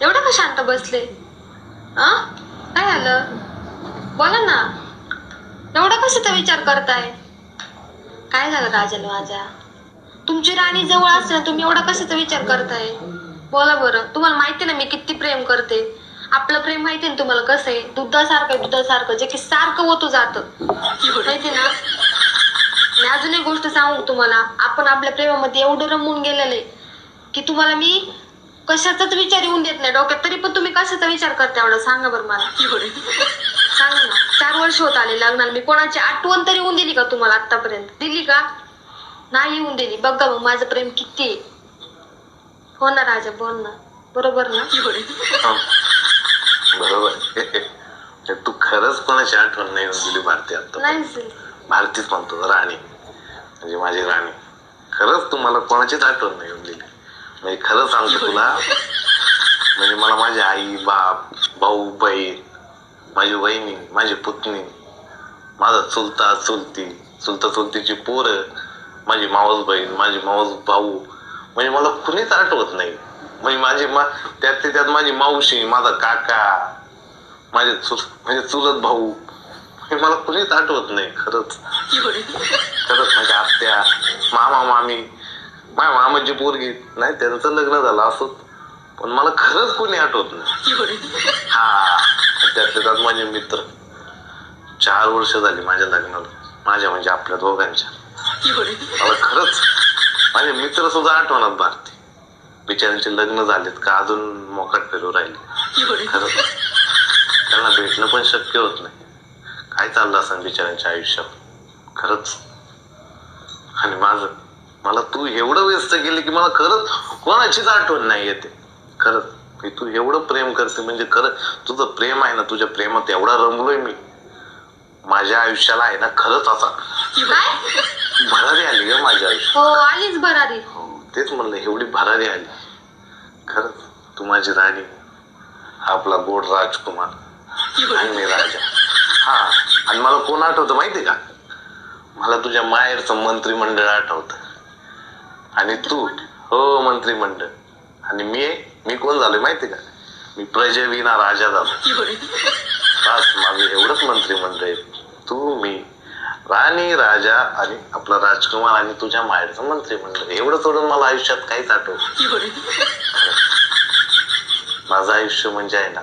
एवढं का शांत बसले? काय झालं? बोला ना. एवढा कशाचा विचार करताय? काय झालं राजाला माझ्या? तुमची राणी जवळ असताना तुम्ही एवढा कशाचा विचार करताय? बोला बरं. तुम्हाला माहिती ना मी किती प्रेम करते. आपलं प्रेम माहिती ना तुम्हाला कसं आहे? दुधासारखं आहे, दुधासारखं, जे की सारखं ओतू जातं. माहिती ना? आणि अजून एक गोष्ट सांगू तुम्हाला, आपण आपल्या प्रेमामध्ये एवढं रमून गेलेलं आहे की तुम्हाला मी कशाचाच विचार येऊन देत नाही डोक्यात. तरी पण तुम्ही कशाचा विचार करता एवढं? सांगा बरं मला. सांगा ना. 4 वर्ष होत आले लग्नाला. मी कोणाची आठवण तरी येऊन दिली का तुम्हाला आतापर्यंत? दिली का? नाही येऊन दिली. बघा मग माझं प्रेम किती आहे. हो ना राजा, बोल ना. बरोबर ना? बरोबर. तू खरंच कोणाची आठवण नाही येऊन दिली भारती आता? नाहीच दिली. भारतीच म्हणतो राणी, म्हणजे माझी राणी. खरंच तुम्हाला कोणाचीच आठवण नाही येऊन दिली. म्हणजे खरं सांगतो तुला, म्हणजे मला माझी आई, बाप, भाऊ, बहीण, माझी वहिनी, माझी पुतणी, माझा चुलता चुलती, चुलता चुलतीची पोरं, माझी मावस बहीण, माझी मावस भाऊ, म्हणजे मला कुणीच आठवत नाही. म्हणजे त्यात माझी मावशी, माझा काका, माझे म्हणजे चुलत भाऊ, मला कुणीच आठवत नाही. खरंच खरंच. म्हणजे आत्या, मामा, मामी, माझ्या मामाची पोरगी नाही, त्यांचं लग्न झालं असं, पण मला खरंच कोणी आठवत नाही. हा, त्यात माझे मित्र. 4 वर्ष झाली माझ्या लग्नाला, माझ्या म्हणजे आपल्या दोघांच्या. मला खरंच माझे मित्र सुद्धा आठवणात भारती. बिचाऱ्यांचे लग्न झालेत का अजून मोकाट फिरू राहिले. खरंच त्यांना भेटणं पण शक्य होत नाही. काय चाललं असं बिचाऱ्यांच्या आयुष्यात खरंच. आणि मला तू एवढं व्यस्त केली की मला खरंच कोणाचीच आठवण नाही येते. खरंच की तू एवढं प्रेम करते, म्हणजे खरं तुझं प्रेम आहे ना, तुझ्या प्रेमात एवढा रमलोय मी. माझ्या आयुष्याला आहे ना खरंच असा भरारी आली ग माझ्या आयुष्यात. हो, आलीच भरारी. हो, तेच म्हणलं, एवढी भरारी आली. खरंच तू माझी राणी, आपला गोड राजकुमार आणि मी राजा. हा, आणि मला कोण आठवतं माहितीये का? मला तुझ्या माहेरचं मंत्रिमंडळ आठवतं. आणि तू, हो, मंत्रिमंडळ. आणि मी कोण झालोय माहितीये का? मी प्रजेविना राजा झालो. बस माझं एवढंच मंत्रिमंडळ आहे. तू, मी, राणी, राजा आणि आपला राजकुमार आणि तुझ्या माहेरचं मंत्रिमंडळ. एवढं सोडून मला आयुष्यात काहीच आठवत. माझं आयुष्य म्हणजे आहे ना